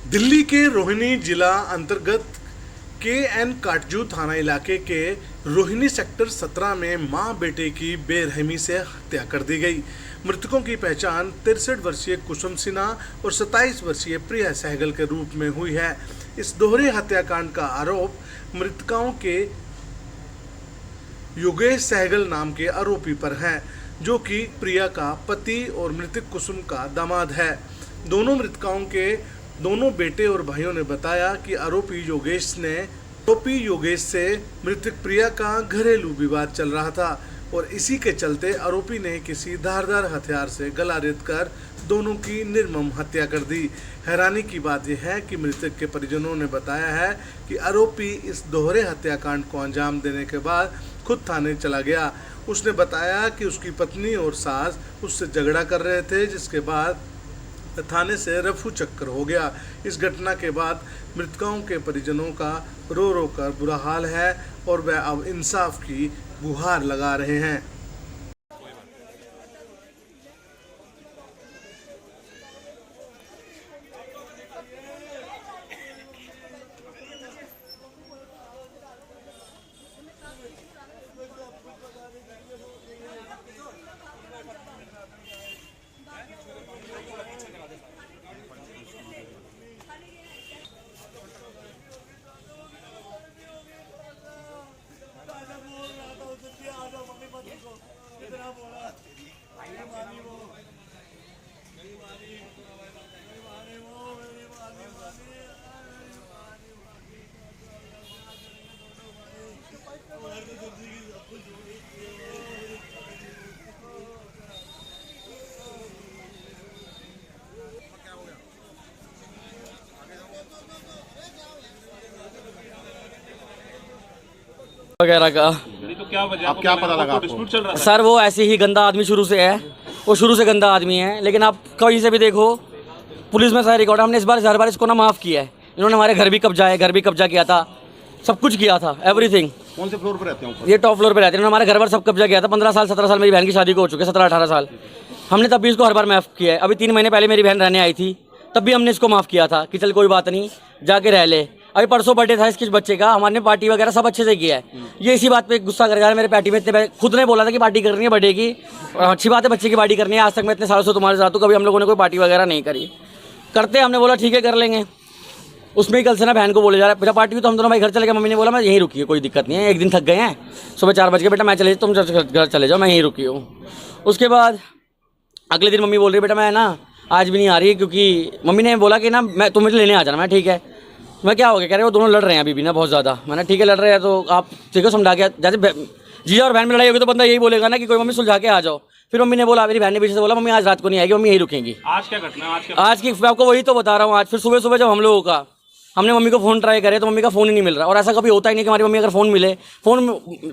दिल्ली के रोहिणी जिला अंतर्गत KN काटजू थाना इलाके के रोहिणी सेक्टर 17 में मां बेटे की बेरहमी से हत्या कर दी गई। मृतकों की पहचान 63 वर्षीय कुसुम सिन्हा और 27 वर्षीय प्रिया सहगल के रूप में हुई है। इस दोहरे हत्याकांड का आरोप मृतकों के योगेश सहगल नाम के आरोपी पर है, जो कि प्रिया का पति और मृतक कुसुम का दामाद है। दोनों मृतकों के दोनों बेटे और भाइयों ने बताया कि आरोपी योगेश से मृतक प्रिया का घरेलू विवाद चल रहा था और इसी के चलते आरोपी ने किसी धारदार हथियार से गला रेत कर दोनों की निर्मम हत्या कर दी। हैरानी की बात यह है कि मृतक के परिजनों ने बताया है कि आरोपी इस दोहरे हत्याकांड को अंजाम देने के बाद खुद थाने चला गया। उसने बताया कि उसकी पत्नी और सास उससे झगड़ा कर रहे थे, जिसके बाद थाने से रफू चक्कर हो गया। इस घटना के बाद मृतकों के परिजनों का रो रो कर बुरा हाल है और वह अब इंसाफ की गुहार लगा रहे हैं। वगैरह का तो क्या वजह, अब क्या पता लगा आपको? डिस्प्यूट चल रहा था। सर वो ऐसे ही गंदा आदमी शुरू से है, वो शुरू से गंदा आदमी है। लेकिन आप कहीं से भी देखो, पुलिस में सारा रिकॉर्ड, हमने इस बार हर बार इसको ना माफ़ किया है। इन्होंने हमारे घर भी कब्जा किया था, सब कुछ किया था, एवरीथिंग। कौन से फ्लोर पर रहते हैं? ये टॉप फ्लोर पे रहते हैं। इन्होंने हमारे घर पर सब कब्जा किया था। 15 साल 17 साल मेरी बहन की शादी को हो चुके, 17-18 साल। हमने तब भी इसको हर बार माफ़ किया है। अभी 3 महीने पहले मेरी बहन रहने आई थी, तब भी हमने इसको माफ़ किया था कि चल कोई बात नहीं, जाके रह ले। अभी परसों बर्थडे था इसके बच्चे का, हमारे पार्टी वगैरह सब अच्छे से किया है। ये इसी बात पे गुस्सा कर रहा है। मेरे पार्टी में इतने खुद ने बोला था कि पार्टी करनी है बर्थडे की, अच्छी बात है, बच्चे की पार्टी करनी है। आज तक मैं इतने सालों से तुम्हारे साथ हूँ, कभी हम लोगों ने कोई पार्टी वगैरह नहीं करी। करते हमने बोला ठीक है कर लेंगे। उसमें ही कल से ना बहन को बोले जा रहा है बेटा पार्टी हुई तो हम दोनों भाई घर चले गए। मम्मी ने बोला मैं यहीं रुकी हूँ, कोई दिक्कत नहीं है, एक दिन थक गए हैं, सुबह 4 बजे बेटा मैं चले तुम घर चले जाओ, मैं यहीं रुकी हूँ। उसके बाद अगले दिन मम्मी बोल रही है बेटा मैं ना आज भी नहीं आ रही है, क्योंकि मम्मी ने बोला कि ना मैं तुम मुझे लेने आ जाना। मैं ठीक है, मैं क्या हो गया, कह रहे वो दोनों लड़ रहे हैं अभी भी ना बहुत ज़्यादा। मैंने ठीक है लड़ रहे हैं तो आप ठीक है समझा के, जैसे जीजा और बहन में लड़ाई होगी तो बंदा यही बोलेगा ना कि कोई मम्मी सुलझा के आ जाओ। फिर मम्मी ने बोला, मेरी बहन ने पीछे से बोला मम्मी आज रात को नहीं आएगी, मम्मी यहीं रुकेंगी। आज क्या घटना? आज की मैं आपको वही तो बता रहा हूँ। आज फिर सुबह सुबह जब हम लोगों का हमने मम्मी को फ़ोन ट्राई करे तो मम्मी का फ़ोन ही नहीं मिल रहा। और ऐसा कभी होता ही नहीं कि हमारी मम्मी अगर फ़ोन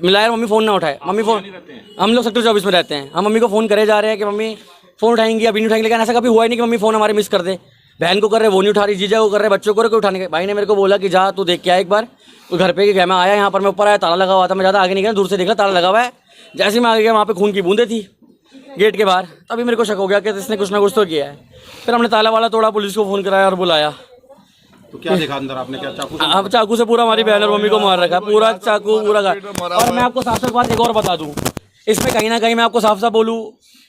मिलाए मम्मी फ़ोन ना उठाए। मम्मी फ़ोन, हम लोग सेक्टर 24 में रहते हैं, हम मम्मी को फ़ोन करे जा रहे हैं कि मम्मी फ़ोन उठाएंगी, अभी नहीं उठाएंगे। लेकिन ऐसा कभी हुआ ही नहीं कि मम्मी फ़ोन हमारे मिस कर दे। बहन को कर रहे वो नहीं उठा रही, जीजा को कर रहे, बच्चों को कर उठाने के। भाई ने मेरे को बोला कि जा तू देख के आ एक बार, तो घर पे गया। मैं आया यहाँ पर, मैं ऊपर आया, ताला लगा हुआ था। मैं ज़्यादा आगे नहीं गया, दूर से देखा ताला लगा हुआ है। जैसे मैं आगे गया वहाँ पे खून की बूंदें थी गेट के बाहर। तभी मेरे को शक हो गया कि इसने कुछ ना कुछ तो किया है। फिर हमने ताला वाला तोड़ा, पुलिस को फ़ोन कराया और बुलाया। तो क्या देखा अंदर आपने? क्या चाकू से? अब चाकू से पूरा हमारी बहन और मम्मी को मार रखा है, पूरा चाकू पूरा। और मैं आपको साफ साफ बात एक और बता दूं, इसमें कहीं ना कहीं मैं आपको साफ साफ बोलूं,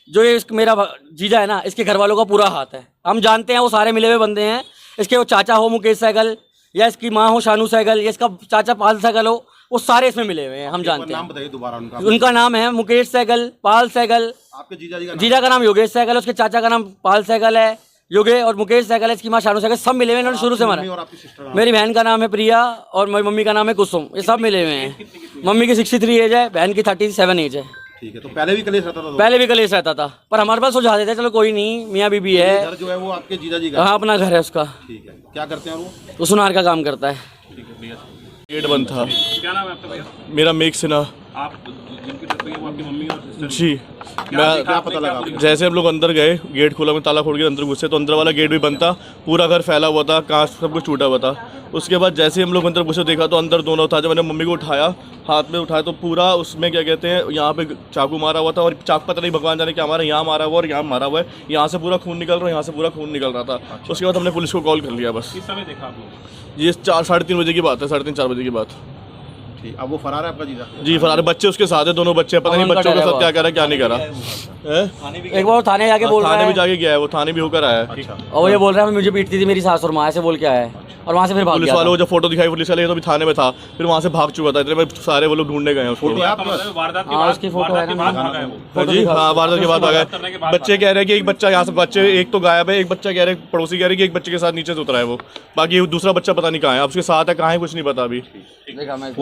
जो ये मेरा जीजा है ना, इसके घर वालों का पूरा हाथ है। हम जानते हैं वो सारे मिले हुए बंदे हैं। इसके वो चाचा हो मुकेश सहगल, या इसकी माँ हो शानू सहगल, या इसका चाचा पाल सहगल हो, वो सारे इसमें मिले हुए हैं। हम जानते हैं। नाम बताइए दोबारा उनका। उनका नाम है मुकेश सहगल, पाल सहगल। आपके जीजा जीजा का नाम योगेश सहगल है, उसके चाचा का नाम पाल सहगल है, योगे और मुकेश सहगल है, इसकी माँ शानू सहगल। सब मिले हुए इन्होंने शुरू से मारा। और आपकी सिस्टर? मेरी बहन का नाम है प्रिया और मेरी मम्मी का नाम है कुसुम। ये सब मिले हुए हैं। मम्मी की 63 एज है, बहन की 37 एज है। ठीक है, तो पहले भी कलेश रहता था? पहले भी कलेश रहता था, पर हमारे पास सुझा देते चलो कोई नहीं, मियाँ बीबी है। घर जो है वो आपके जीजा जी का? हाँ अपना घर है उसका। ठीक है, क्या करते हैं वो? वो सुनार का काम करता है। ठीक है भैया। गेट बंद था। क्या नाम है आपका भैया? मेरा मेघ सिन्हा। आप जी क्या पता लगा आपको? जैसे हम लोग अंदर गए, गेट खोला, में ताला खोल के अंदर घुसे तो अंदर वाला गेट भी बंद था, पूरा घर फैला हुआ था, कांच सब कुछ टूटा हुआ था। उसके बाद जैसे ही हम लोग अंदर घुसे देखा तो अंदर दोनों था। जब मैंने मम्मी को उठाया, हाथ में उठाया तो पूरा उसमें क्या कहते हैं, यहाँ पे चाकू मारा हुआ था, और चाकू पता नहीं भगवान जाने क्या मारा, यहाँ मारा हुआ और यहाँ मारा हुआ है, यहाँ से पूरा खून निकल रहा है, यहाँ से पूरा खून निकल रहा था। उसके बाद हमने पुलिस को कॉल कर लिया। बस किस समय देखा आप लोग? ये 4-3:30 बजे की बात है, 3:30-4 बजे की बात। ठीक, अब वो फरार है आपका जीजा? जी फरार, बच्चे उसके साथ है, दोनों बच्चे, पता नहीं उनका बच्चों के डरा साथ हुआ। क्या करा क्या नहीं करा है। एक बार वो थाने जाके बोल रहा थाने है, भी जाके गया है, वो थाने भी होकर आया है। और वो ये बोल रहा है मुझे पीटती थी मेरी सास और माँ, ऐसे बोल के आया है, और वहाँ से फिर भाग पुलिस गया वालों था। को जब फोटो दिखाई पुलिस वाले तो भी थाने में था, फिर वहाँ से भाग चुका था। इतने में सारे वो लोग ढूंढने गए हैं उसको। फोटो है आपके पास? वारदात के हाँ, बाद उसकी फोटो है ना, वारदात के बाद भागा है वो। हाँ जी, हाँ वारदात के बाद आ करने के गए। बाद बच्चे कह रहे हैं कि एक बच्चा यहाँ से, बच्चे एक तो गायब है, एक बच्चा कह रहे, पड़ोसी कह रहे कि एक बच्चे के साथ नीचे से उतरा है वो, बाकी दूसरा बच्चा पता नहीं कहाँ है, अब उसके साथ है कहाँ है कुछ नहीं पता अभी। देखा मैं